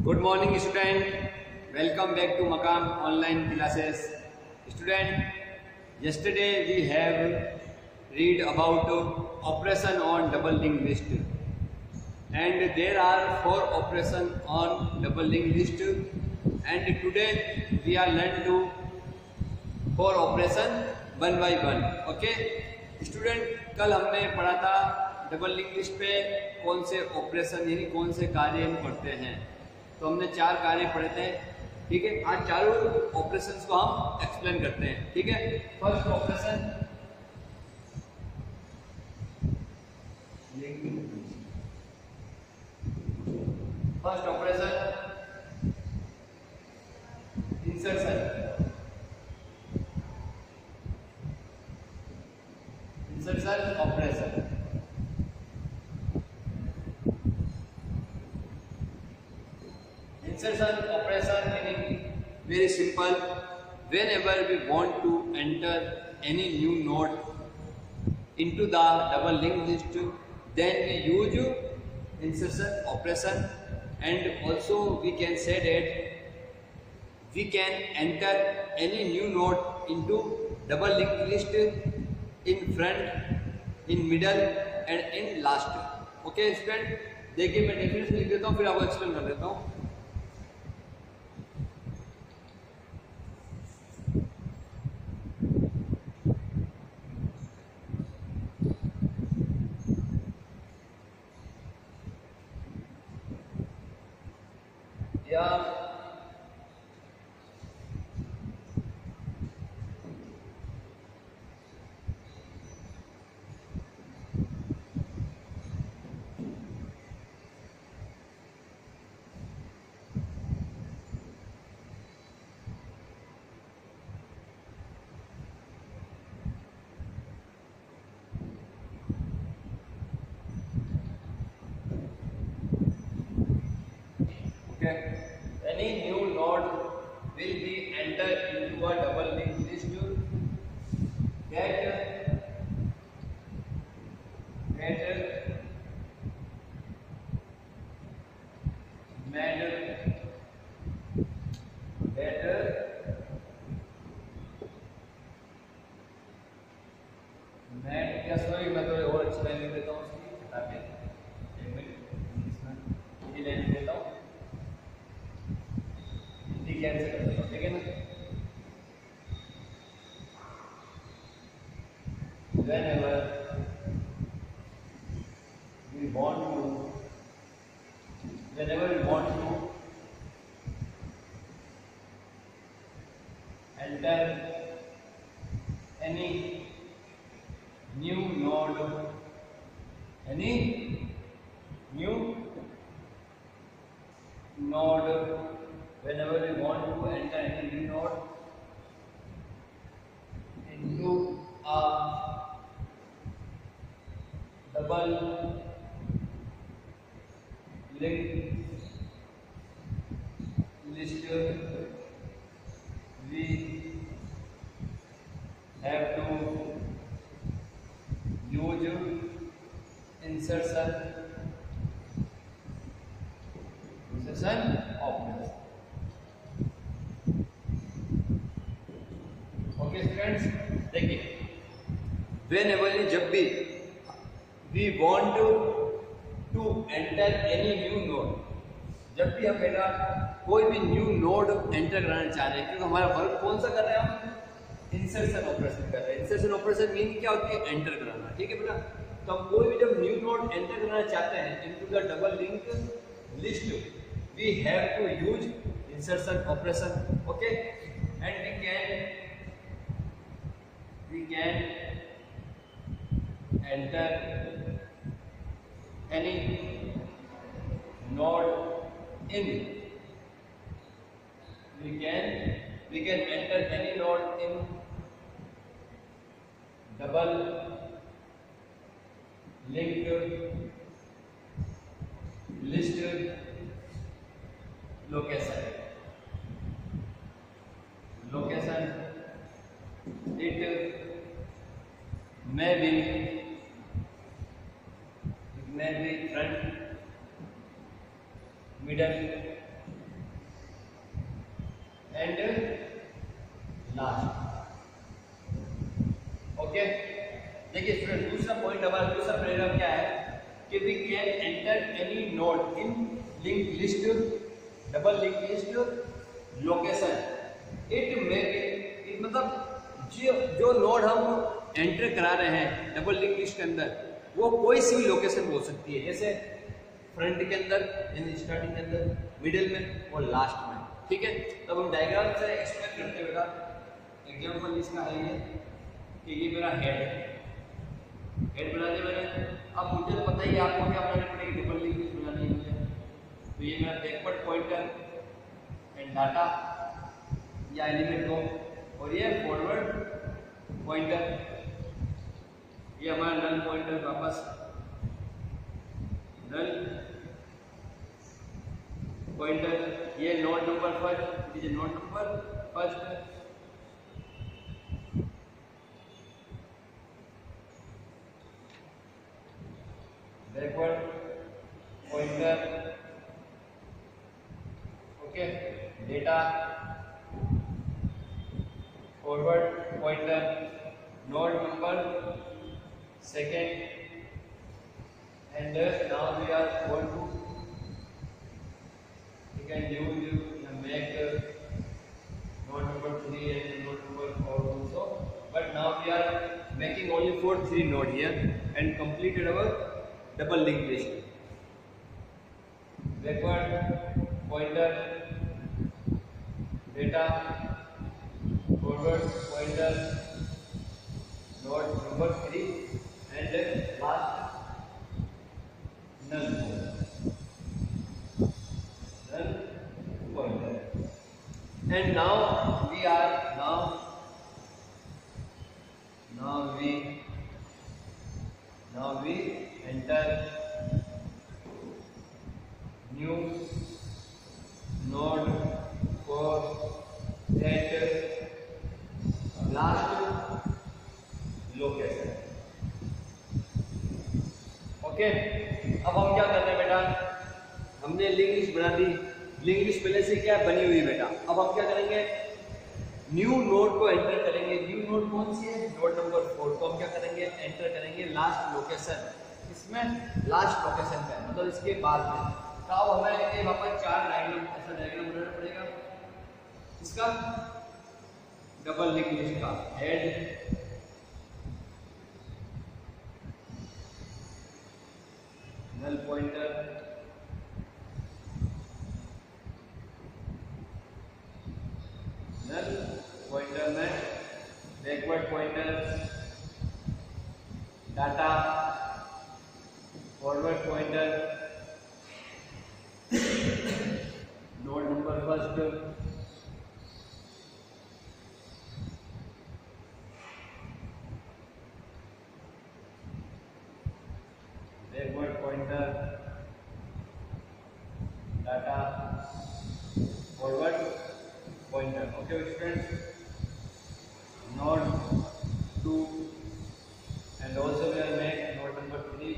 Good morning student, welcome back to Maqam online classes. Student, yesterday we have read about operation on double linked list, and there are 4 operation on double linked list, and today we are learn to 4 operation one by one. Okay student, कल हमने पढ़ा था double link list पे कौन से operation यानी कौन से कार्य हम करते हैं। तो हमने 4 कार्य पढ़े थे। ठीक है, आज चारों ऑपरेशंस को हम एक्सप्लेन करते हैं। ठीक है, first operation insertion operation. Insertion operation meaning very simple. Whenever we want to enter any new node into the double linked list, then we use insertion operation, and also we can say that we can enter any new node into double linked list in front, in middle and in last. Okay student, देखिए मैं definition लिख देता हूँ फिर आपको explain कर देता हूँ। Any new node will be entered into a double linked list that क्या सॉरी मैं थोड़ी और अच्छी लाइन लिख देता हूँ उसकी ताकि एक मिनट ये लाइन लिख देता हूँ, हिंदी कैंसिल कर देता हूँ। ठीक है ना, whenever we want to enter any new node, whenever we want to enter any new node into a double linked list, we have to use insertion operation. Okay students, देखिए whenever जब भी we want to enter any new node, जब भी हम बेटा कोई भी new node enter कराना चाह रहे हैं, क्योंकि हमारा वर्क कौन सा कर रहे हैं हम इंसर्शन ऑपरेशन कर रहे हैं। इंसर्शन ऑपरेशन मीन क्या होती है, एंटर कराना। ठीक है बेटा, तो हम कोई भी जब न्यू नोड एंटर कराना चाहते हैं into the double link list, we have to use insertion operation. Okay, and we can enter any node in we can enter any node in double linked list location it may be front, middle and last. Okay, देखिए student, दूसरा point, हमारा दूसरा paragraph क्या है कि we can enter any node in link list, double link list location. It may be, मतलब जो node हम एंटर करा रहे हैं डबल लिंक लिस्ट के अंदर, वो कोई सी भी लोकेशन हो सकती है, जैसे फ्रंट के अंदर, यानी स्टार्टिंग के अंदर, मिडिल में और लास्ट में। ठीक है, तब हम डायग्राम से एक्सप्लेन करते हुए एग्जाम्पल इसका है ये कि ये मेरा हेड बना दिया मैंने। अब मुझे पता ही, आपको क्या बनानी पड़ेगी, डबल लिंक लिस्ट बनानी है मुझे। तो ये मेरा बैकवर्ड पॉइंटर एंड डाटा या एलिमेंट हो, और ये फॉरवर्ड पॉइंटर, ये हमारा नल पॉइंटर, वापस नल पॉइंटर, ये नोड नंबर फर्स्ट, ये node number first, backward pointer, okay, data, forward pointer, node number second, and now we are going to, you can use make node number 3 and node number 4 also, but now we are making only for 3 node here and completed our double linked list. Backward pointer, data, forward pointer, node number 3 and last null pointer. And now we are now we enter new node for that last location. Okay, अब हम क्या करते हैं बेटा, हमने link list बना दी, link list पहले से क्या बनी हुई है बेटा। अब हम क्या करेंगे, न्यू नोड को एंटर करेंगे। न्यू नोड कौन सी है, नोड नंबर 4 को हम क्या करेंगे, एंटर करेंगे लास्ट लोकेशन, इसमें लास्ट लोकेशन पे, मतलब इसके बाद में। तो अब हमें वहाँ पर 4 डायग्राम, ऐसा डायग्राम बनाना पड़ेगा इसका, डबल लिंक लिस्ट का। Head, null pointer, null pointer में backward pointer, data, forward pointer, node number first, backward pointer, data, forward pointer. Okay students, node 2 and also we will make node number 3,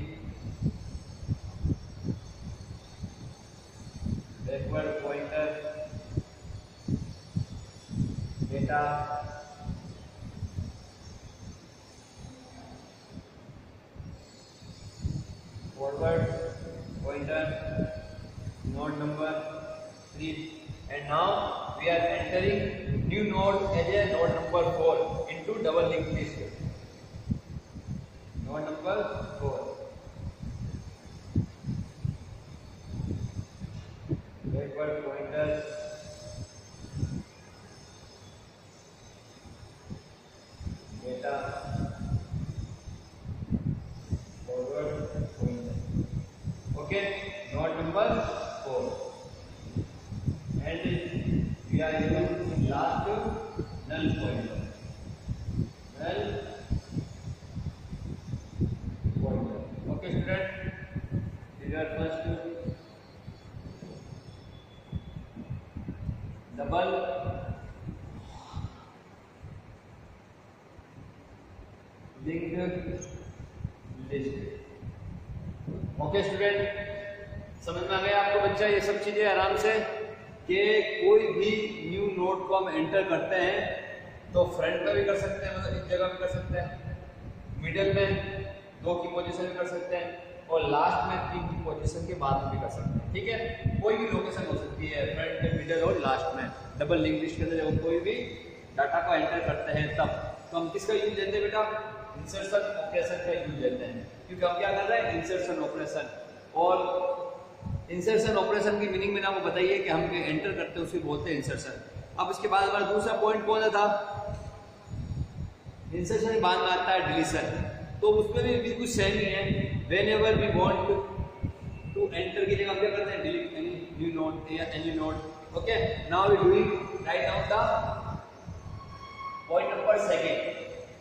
backward pointer, data, forward pointer, node number 3, and now we are entering new node as a node number 4 into double linked list. Node number 4, backward pointer, data, forward pointer. Okay, node number 4, and we are using last null pointer. Null pointer. Okay, student. These are first double linked list. Okay student, समझ में आ गया आपको बच्चा ये सब चीजें आराम से, कि कोई भी न्यू नोड को हम एंटर करते हैं तो फ्रंट में भी कर सकते हैं, मतलब इस जगह भी कर सकते हैं, मिडिल में 2 की पोजीशन में कर सकते हैं और लास्ट में 3 की पोजीशन के बाद में भी कर सकते हैं। ठीक है, कोई भी लोकेशन हो सकती है फ्रंट में, मिडिल और लास्ट में। डबल लिंक लिस्ट के अंदर जब कोई भी डाटा को एंटर करते हैं तब तो हम किसका यूज लेते हैं बेटा? इंसर्शन ऑपरेशन का यूज लेते हैं, क्योंकि हम क्या कर रहे हैं? Insertion operation. और इंसर्शन ऑपरेशन की मीनिंग में ना वो बताइए कि हम एंटर करते हैं उसे बोलते हैं इंसर्शन। अब इसके बाद हमारा दूसरा पॉइंट कौन सा था? इंसर्शन के बाद में आता है डिलीशन। तो उसमें भी बिल्कुल सेम ही है। Whenever we want to enter की जगह हम क्या करते हैं? डिलीट एनी न्यू नोड या any node. Okay, now we doing write down the point number second,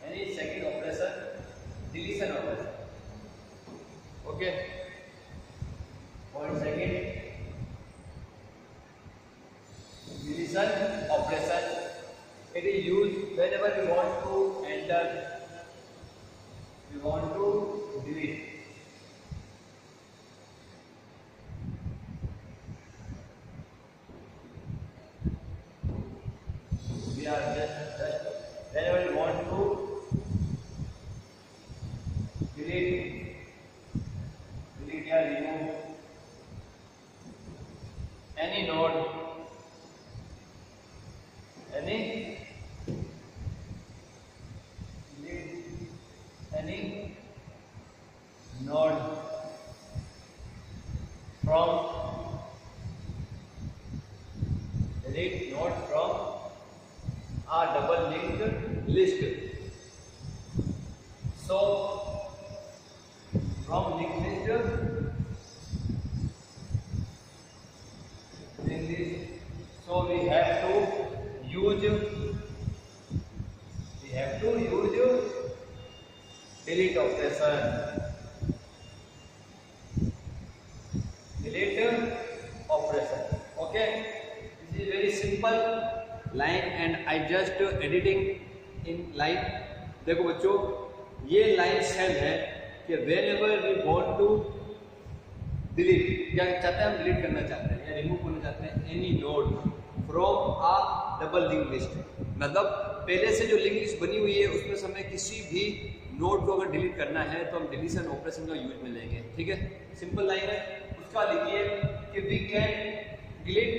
यानी second operation, deletion operation. Okay, point second, deletion operation. It is used whenever we want to enter, we want to delete. We are just whenever we want to delete or remove any node, any node from delete node from a double linked list. So from linked list, so we have to use delete operation. Okay, this is very simple line and I just editing in line. देखो बच्चों, ये line same है कि whenever we want to delete, क्या चाहते हैं हम? Delete करना चाहते हैं या रिमूव करना चाहते हैं any node from a double link list। मतलब पहले से जो लिंक लिस्ट बनी हुई है उसमें से हमें किसी भी नोड को अगर डिलीट करना है तो हम डिलीशन ऑपरेशन का यूज में लेंगे। ठीक है, सिंपल लाइन है। उसका लिखिए कि वी कैन डिलीट,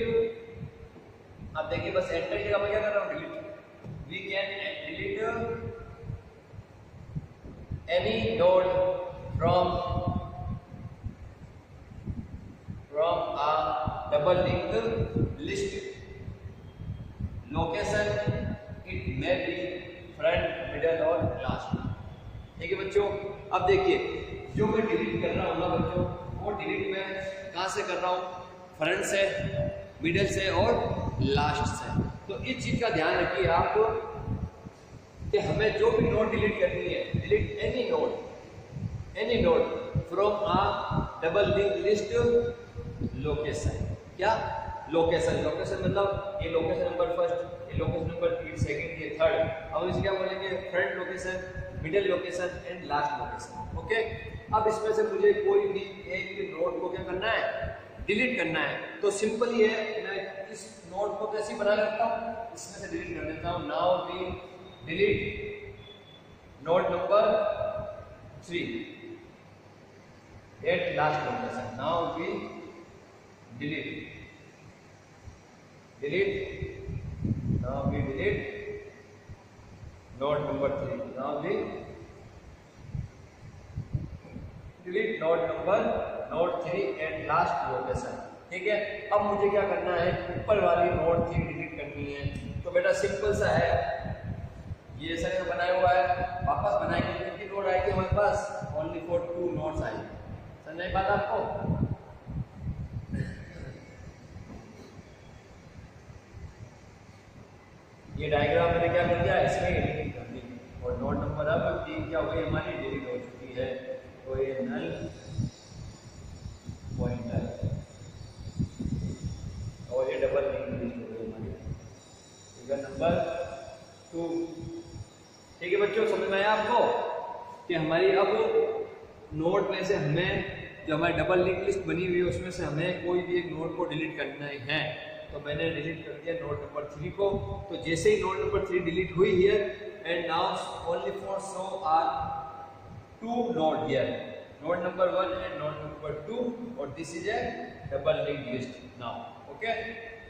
अब देखिए बस एंटर की जगह मैं क्या कर रहा हूँ? Delete. We can delete any node from a double linked list. Location it may be front, middle और last। ठीक है बच्चों, अब देखिए जो मैं डिलीट कर रहा हूँ ना बच्चों, वो डिलीट मैं कहाँ से कर रहा हूँ? फ्रंट से, मिडिल से और लास्ट से। तो इस चीज का ध्यान रखिए आप कि हमें जो भी नोड डिलीट करनी है, delete any node from a double link list location. क्या? लोकेशन मतलब ये लोकेशन नंबर फर्स्ट, ये लोकेशन नंबर 3, सेकंड, ये थर्ड। अब इसे क्या बोलेंगे? Front location, middle location and last location. Okay, अब इसमें से मुझे कोई भी एक नोड को क्या करना है? डिलीट करना है। तो सिंपल ये है, मैं इस नोड को कैसे बना लेता हूँ? इसमें से डिलीट कर देता हूँ। Now we delete node number 3 at last location. Now we delete now we delete node number 3। now we delete node 3 and last location। ठीक है, अब मुझे क्या करना है? ऊपर वाली नोड 3 डिलीट करनी है। तो बेटा सिंपल सा है, ये ऐसा बनाया हुआ है, वापस बनाएंगे। कितनी नोड आएगी हमारे पास? ओनली फॉर 2 नोड्स आएगी। समझ नहीं पाता आपको? ये डायग्राम मैंने क्या कर दिया? इसमें एडिटिंग कर दी और नोड नंबर अब 3 क्या हुई? हमारी डिलीट हो चुकी है। तो ये नल पॉइंटर और ये डबल लिंक लिस्ट हो गई हमारी। Figure number 2। ठीक है बच्चों, समझ में आया आपको कि हमारी अब नोड में से हमें जो हमारी डबल लिंक लिस्ट बनी हुई है उसमें से हमें कोई भी एक नोड को डिलीट करना है। तो मैंने डिलीट कर दिया नोड नंबर 3 को। तो जैसे ही नोड नंबर 3 डिलीट हुई here and now only for show are 2 node here, node number 1 and node number 2, और this is a double link list now. Okay,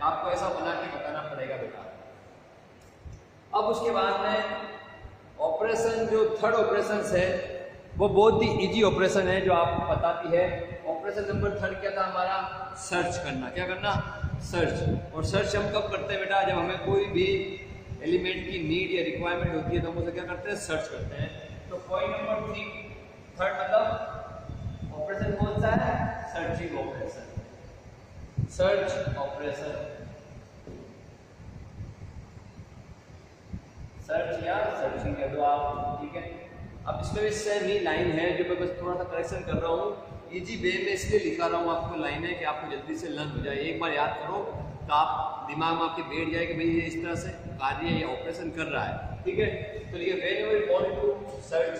आपको ऐसा बना के बताना पड़ेगा बेटा। अब उसके बाद में ऑपरेशन, जो थर्ड ऑपरेशन है वो बहुत ही इजी ऑपरेशन है जो आपको बताती है। ऑपरेशन नंबर 3 क्या था हमारा? सर्च करना। क्या करना? सर्च। और सर्च हम कब करते हैं बेटा? जब हमें कोई भी एलिमेंट की नीड या रिक्वायरमेंट होती है तो हम उसे क्या करते हैं? सर्च करते हैं। तो पॉइंट नंबर 3 थर्ड मतलब ऑपरेशन कौन सा है? Searching operation, search operation, search या सर्चिंग कह दो आप, ठीक है। अब इसमें भी सेम ही लाइन है जो मैं बस थोड़ा सा करेक्शन कर रहा हूँ, इजी वे में इसलिए लिखा रहा हूँ आपको लाइन है कि आपको जल्दी से लर्न हो जाए। एक बार याद करो तो आप दिमाग में आपके बैठ जाए कि भाई ये इस तरह से कार्य या ऑपरेशन कर रहा है, ठीक है। तो ये whenever you want to search,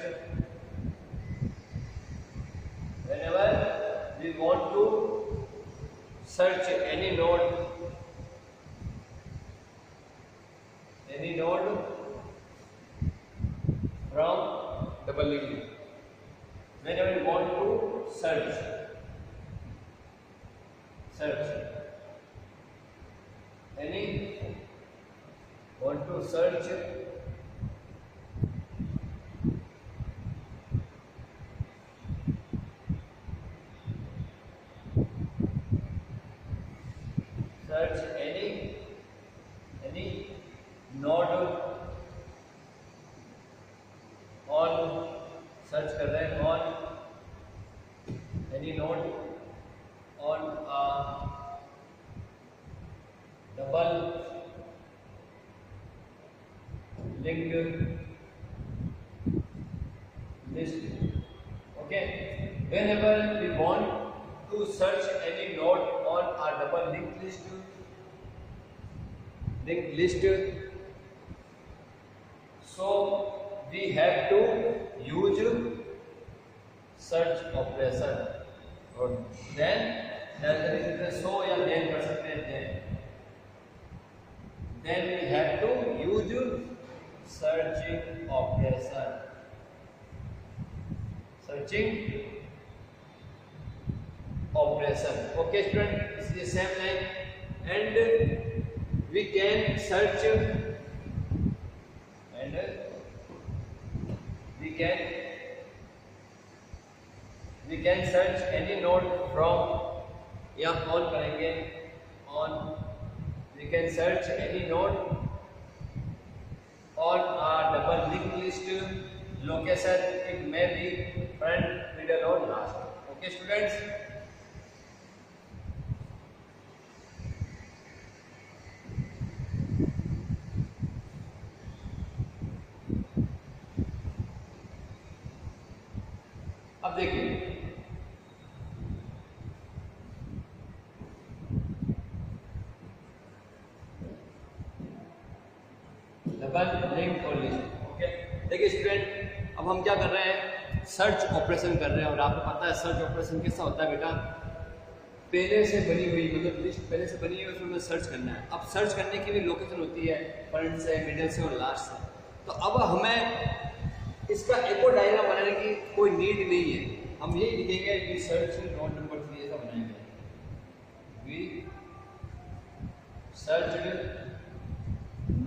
whenever we want to search any node from double linked, whenever you want to search any, want to search any node on, search कर रहे हैं on any node on double link list. Okay, whenever we want to search any node on our double link list, so we have to use search operation, और then so या then कर सकते हैं, then we have to use searching operation, okay student, this is the same line, and we can search we can search any node from, या on करेंगे on, we can search any node on our double linked list location, it may be front, middle or last। okay students, अब देखिए double link और list. Okay, देखिए student, अब हम क्या कर रहे हैं? सर्च ऑपरेशन कर रहे हैं। और आपको पता है सर्च ऑपरेशन कैसा होता है बेटा? पहले से बनी हुई, मतलब लिस्ट पहले से बनी हुई, उसमें हमें सर्च करना है। अब सर्च करने की भी लोकेशन होती है फ्रंट से, मिडिल से और लास्ट से। तो अब हमें इसका एक और डायग्राम बनाने की कोई नीड नहीं है, हम यही लिखेंगे कि सर्च नोड नंबर 3 ऐसा बनाएंगे, वी सर्च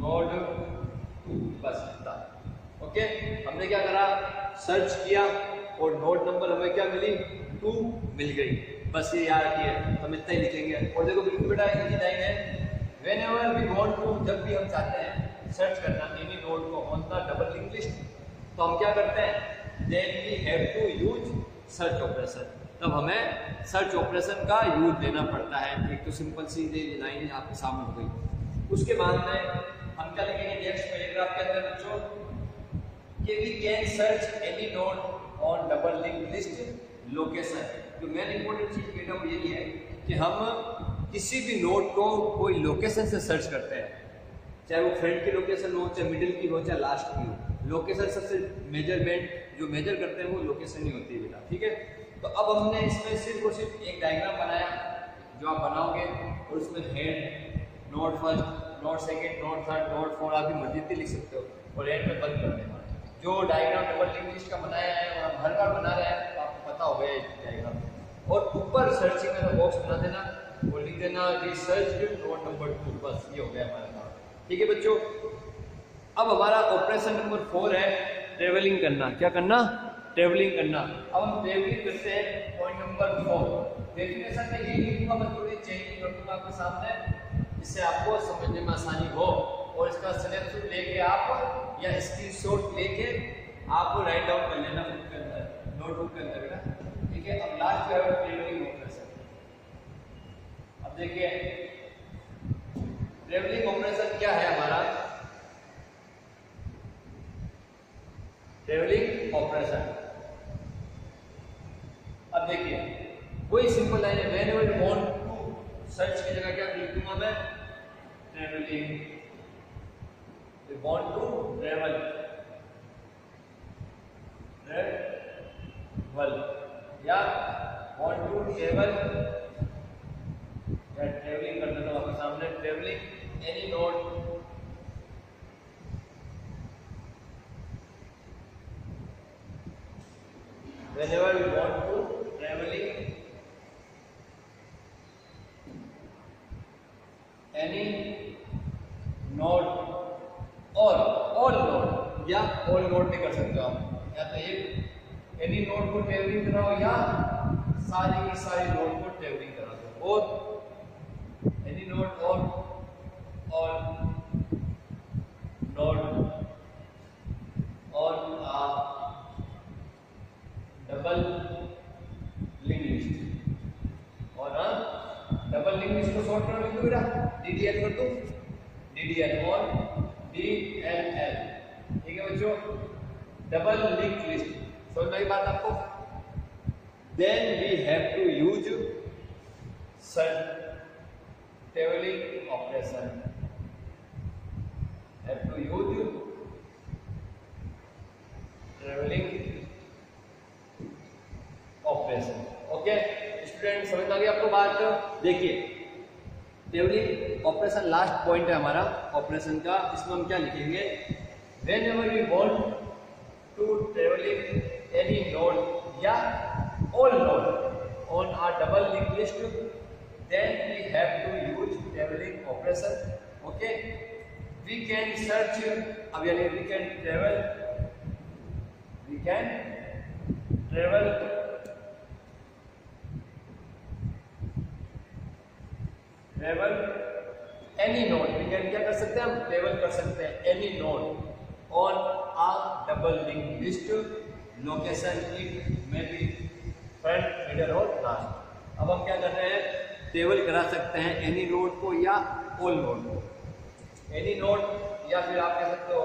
नोड 2, बस इतना। ओके, हमने क्या करा? सर्च किया और नोड नंबर हमें क्या मिली? 2 मिल गई, बस ये याद किया, हम इतना ही लिखेंगे। और देखो बिल्कुल बेटा इजी लाइन है, व्हेनेवर वी वांट टू, जब भी हम चाहते हैं सर्च करना एनी नोड को on the double link list, तो हम क्या करते हैं? Then we have to use search operation, तब हमें सर्च ऑपरेशन का यूज लेना पड़ता है। एक तो सिंपल सी लाइन आपके सामने हो गई। उसके बाद में हम क्या लिखेंगे नेक्स्ट पैराग्राफ के अंदर बच्चों, कि we can search any node on double link list location. जो मेन इंपॉर्टेंट चीज बेटा वो यही है कि हम किसी भी नोड को कोई लोकेशन से सर्च करते हैं, चाहे वो फ्रंट की लोकेशन हो, चाहे मिडिल की हो, चाहे लास्ट की हो। लोकेशन सबसे मेजरमेंट जो मेजर करते हैं वो लोकेशन ही होती है बेटा, ठीक है। तो अब हमने इसमें सिर्फ और सिर्फ एक डायग्राम बनाया जो आप बनाओगे, और उसमें head node first, note second, note third, note four, आप भी मर्जी लिख सकते हो और एंड में बंद कर देना। जो डायग्राम डबल लिंक लिस्ट का बनाया है और हम हर बार बना रहे हैं तो आपको पता होगा ये डायग्राम। और ऊपर सर्चिंग का बॉक्स बना देना और लिख देना रिसर्च नोट नंबर 2, बस ये हो गया हमारा काम। ठीक है बच्चों, अब हमारा ऑपरेशन नंबर 4 है ट्रेवलिंग करना। क्या करना? ट्रेवलिंग करना। अब हम ट्रेवलिंग करते हैं पॉइंट नंबर 4। डेफिनेशन में ये लिखूंगा, मैं थोड़ी चेंज कर दूंगा आपके सामने जिससे आपको समझने में आसानी हो। और इसका स्नैपशॉट लेके आप या स्क्रीनशॉट लेके आप राइट डाउन कर लेना बुक के अंदर, नोटबुक के अंदर बेटा। ठीक है, अब लास्ट जो है ट्रेवलिंग ऑपरेशन। अब देखिए ट्रेवलिंग ऑपरेशन क्या है हमारा। ट्रेवलिंग ऑपरेशन, अब देखिए वही सिंपल लाइन है। Whenever you want to search की जगह क्या लिख दूंगा मैं? Travelling. We want to travel, या want to travel, या ट्रेवलिंग कर देता हूँ आपके सामने। Travelling any node, whenever we want to traveling any node और ऑल नोड, या ऑल नोड भी कर सकते हो आप, या तो एक एनी नोड को ट्रेवलिंग कराओ या सारी की सारी नोड को ट्रेवलिंग करा दो। और एनी नोड और all node on a double link list. और डबल लिंक लिस्ट को शॉर्ट कर लिख दो बेटा, DDL कर दो, DDL और DLL। ठीक है बच्चों, डबल लिंक लिस्ट। समझ में आई बात आपको? Then we have to use travelling operation, have to use travelling operation. Okay student, समझ आ गई आपको बात? देखिए ट्रेवलिंग ऑपरेशन लास्ट पॉइंट है हमारा ऑपरेशन का। इसमें हम क्या लिखेंगे? Whenever we want to travelling any node या all node on a double link list, then we have to use travelling operation. Okay, we can search, अब यानी we can travel any node. We can क्या कर सकते हैं? हम travel कर सकते हैं any node on a double link list, location it may be front, middle और लास्ट। अब हम क्या कर रहे हैं? ट्रेवल करा सकते हैं एनी नोड को या ऑल नोड को। एनी नोड या फिर आप कह सकते हो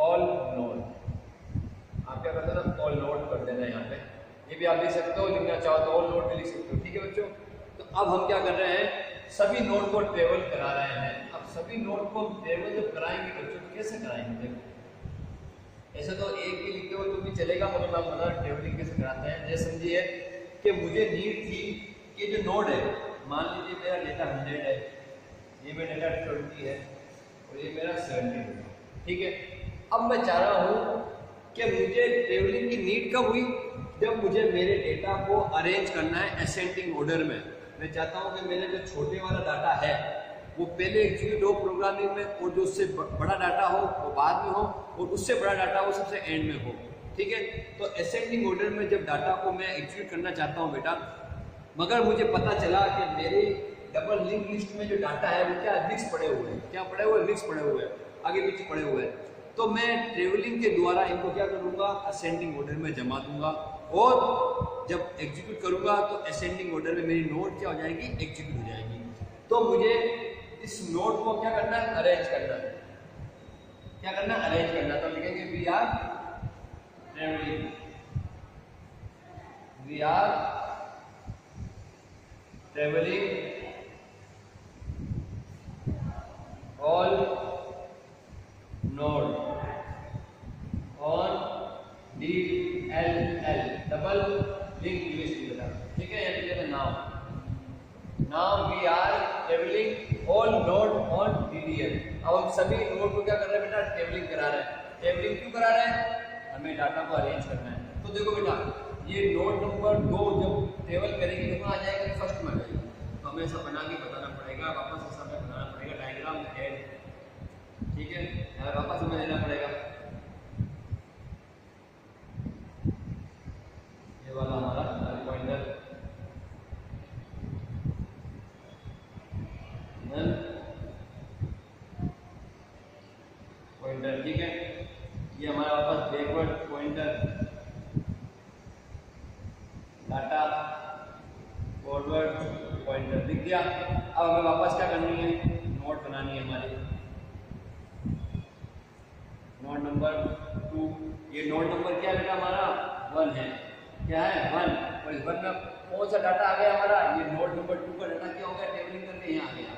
ऑल नोड। आप क्या करते हैं? ऑल नोड कर देना है यहाँ पे। ये भी आप लिख सकते हो, लिखना चाहो तो ऑल नोड भी लिख सकते हो। ठीक है बच्चों, तो अब हम क्या कर रहे हैं? सभी नोड को ट्रेवल करा रहे हैं। अब सभी नोड को ट्रेवल जब कराएंगे बच्चों तो कैसे कराएंगे? देखो ऐसे तो एक ही लिखते हो तो भी चलेगा, मगर मैं बता ट्रेवलिंग कैसे कराते हैं। जैसे समझिए कि मुझे नीड थी कि जो नोड है, मान लीजिए मेरा डेटा 100 है, ये मेरा डेटा 20 है और ये मेरा 70 है। ठीक है, अब मैं चाह रहा हूँ कि मुझे ट्रेवलिंग की नीड कब हुई? जब मुझे मेरे डेटा को अरेंज करना है असेंडिंग ऑर्डर में। मैं चाहता हूं कि मेरे जो छोटे वाला डाटा है वो पहले एग्जीक्यूट हो प्रोग्रामिंग में, और जो उससे बड़ा डाटा हो वो बाद में हो, और उससे बड़ा डाटा वो सबसे एंड में हो। ठीक है, तो असेंडिंग ऑर्डर में जब डाटा को मैं एग्जीक्यूट करना चाहता हूं बेटा, मगर मुझे पता चला कि मेरे डबल लिंक लिस्ट में जो डाटा है वो क्या मिक्स पड़े हुए हैं। क्या पड़े हुए? मिक्स पड़े हुए हैं, आगे पीछे पड़े हुए हैं। तो मैं ट्रेवलिंग के द्वारा इनको क्या करूंगा? असेंडिंग ऑर्डर में जमा दूंगा, और जब एग्जीक्यूट करूंगा तो असेंडिंग ऑर्डर में मेरी नोड क्या हो जाएगी? एग्जीक्यूट हो जाएगी। तो मुझे इस नोड को क्या करना है? अरेंज करना है। क्या करना? अरेंज करना। तो लिखेंगे we are travelling, we are travelling all node on DLL, double link list. ठीक है, now we are travelling all node on DDL। अब हम सभी नोट को क्या कर रहे हैं बेटा, टेबलिंग करा रहे हैं। टेबलिंग क्यों करा रहे हैं, हमें डाटा को अरेंज करना है। तो देखो बेटा ये नोट नंबर 2 जब टेबल करेंगे तो कहाँ आ जाएगा, फर्स्ट में आ जाएगा। तो हमें ऐसा बना के बताना पड़ेगा, वापस ऐसा हमें बनाना पड़ेगा डायग्राम है, ठीक है, वापस हमें लेना पड़ेगा। ये वाला हमारा पॉइंटर पॉइंटर, ठीक है। ये हमारा वापस backward pointer data, forward pointer दिख गया। अब हमें वापस क्या करनी है, नोट बनानी है हमारी, नोट नंबर 2। ये नोट नंबर क्या बेटा हमारा 1 है, क्या है 1। और इस 1 में कौन सा डाटा आ गया हमारा, ये नोट नंबर 2 का डाटा क्या हो गया, टेबलिंग करके यहाँ आ गया।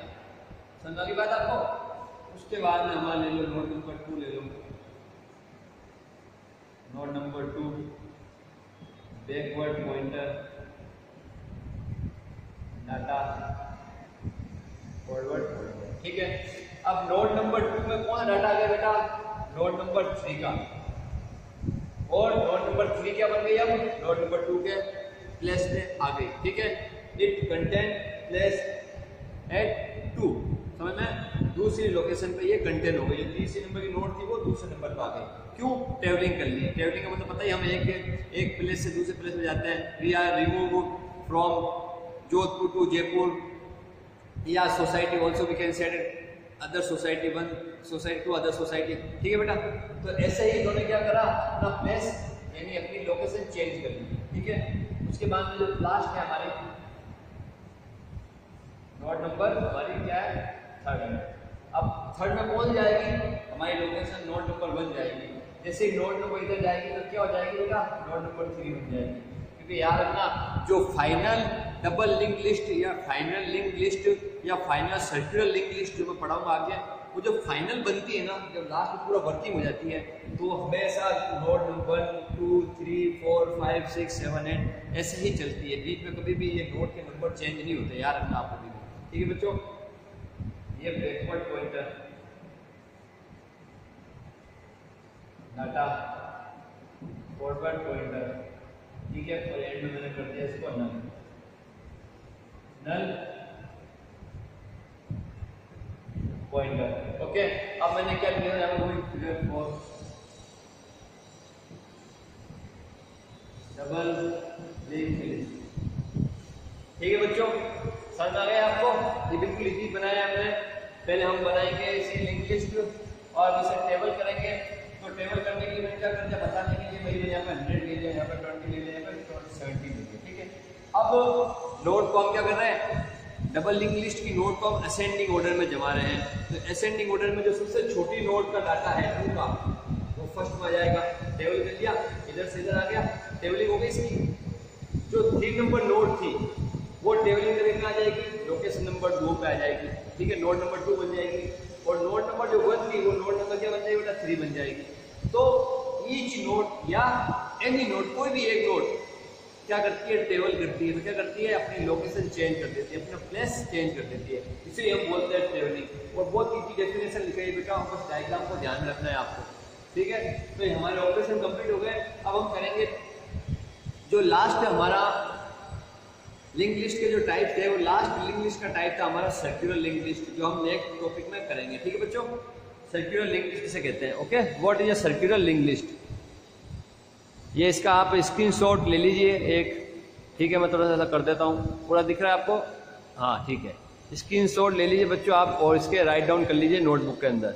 समझा की बात आपको। उसके बाद में हमारा ले लो नोट नंबर 2 ले लो, node number 2 backward pointer data, forward pointer, ठीक है। अब नोट नंबर 2 में कौन सा डाटा आ गया बेटा, नोट नंबर 3 का। और नोट नंबर 3 क्या बन गई, अब नोट नंबर 2 के प्लेस में आ गई, ठीक है। इट कंटेंट प्लेस एट 2, समझ में, दूसरी लोकेशन पे ये कंटेंट हो गई। जो तीसरी नंबर की नोट थी वो दूसरे नंबर पर आ गई। क्यों, टेबलिंग कर ली। टेबलिंग का मतलब पता ही, हम एक प्लेस से दूसरे प्लेस में जाते हैं। We are remove from Jodhpur to Jaipur, या society also we can set other society, 1 society to other society, ठीक है बेटा। तो ऐसे ही इन्होंने क्या करा, अपना प्लेस यानी अपनी लोकेशन चेंज कर ली, ठीक है। उसके बाद में जो लास्ट है हमारी नोट नंबर हमारी क्या है, 3rd। अब 3rd में कौन जाएगी, हमारी लोकेशन नोट नंबर 1 जाएगी। जैसे ही नोट नंबर इधर जाएगी तो क्या हो जाएगी बेटा, नोट नंबर 3 बन जाएगी। क्योंकि याद रखना, जो फाइनल डबल लिंक लिस्ट या फाइनल लिंक लिस्ट या फाइनल सर्कुलर लिंक लिस्ट जो मैं पढ़ाऊंगा आगे, वो जो फाइनल बनती है ना, जब लास्ट में पूरा वर्किंग हो जाती है, तो हमेशा नोट नंबर 1 2 3 4 5 6 7 8 ऐसे ही चलती है। बीच में कभी भी ये नोट के नंबर चेंज नहीं होते, याद रखना आप कभी भी, ठीक है बच्चों। ये backward pointer data, forward pointer, ठीक है। और एंड में मैंने कर दिया इसको नल, नल पॉइंटर, ओके। अब मैंने क्या किया, यहाँ पर फिगर 4 डबल लिंक लिस्ट, ठीक है बच्चों। समझ आ गया आपको, ये बिल्कुल इजी बनाया हमने। पहले हम बनाएंगे इसी लिंक लिस्ट और इसे टेबल करेंगे। तो टेबल करने के लिए मैंने क्या कर दिया, बताने के लिए भाई मैंने यहाँ पर 100 ले लिया, यहाँ पर 20 ले लिया, यहाँ पर 70 ले लिया, ठीक है। अब नोट को हम क्या कर रहे हैं, डबल लिंक लिस्ट की नोट को हम असेंडिंग ऑर्डर में जमा रहे हैं। तो असेंडिंग ऑर्डर में जो सबसे छोटी नोट का डाटा है 2 का, वो फर्स्ट में आ जाएगा। टेबल कर लिया, इधर से इधर आ गया, टेबलिंग हो गई इसकी। जो 3 नंबर नोट थी वो टेबलिंग करके आ जाएगी, लोकेशन नंबर 2 पे आ जाएगी, ठीक है। नोट नंबर 2 बन जाएगी। और नोट नंबर जो 1 थी वो नोट नंबर क्या बन जाएगी बेटा, 3 बन जाएगी। तो ईच नोट या एनी नोट, कोई भी एक नोट क्या करती है, टेबल करती है। तो क्या करती है, अपनी लोकेशन चेंज कर देती है, अपना प्लेस चेंज कर देती है, इसे हम बोलते हैं टेबलिंग। और बहुत इजी डेफिनेशन लिखी है बेटा, बस डायग्राम को ध्यान रखना है आपको, ठीक है। तो हमारे ऑपरेशन कंप्लीट हो गए। अब हम करेंगे जो लास्ट हमारा लिंक लिस्ट के जो टाइप थे, वो लास्ट लिंक लिस्ट का टाइप था हमारा सर्कुलर लिंक लिस्ट, जो हम नेक्स्ट टॉपिक में करेंगे, ठीक है बच्चों। सर्कुलर लिंक लिस्ट किसे कहते हैं, okay. What is a circular link list, ये इसका आप स्क्रीनशॉट ले लीजिए एक, ठीक है। मैं थोड़ा सा ऐसा कर देता हूँ, पूरा दिख रहा है आपको, हाँ ठीक है। स्क्रीनशॉट ले लीजिए बच्चों आप, और इसके राइट डाउन कर लीजिए नोटबुक के अंदर।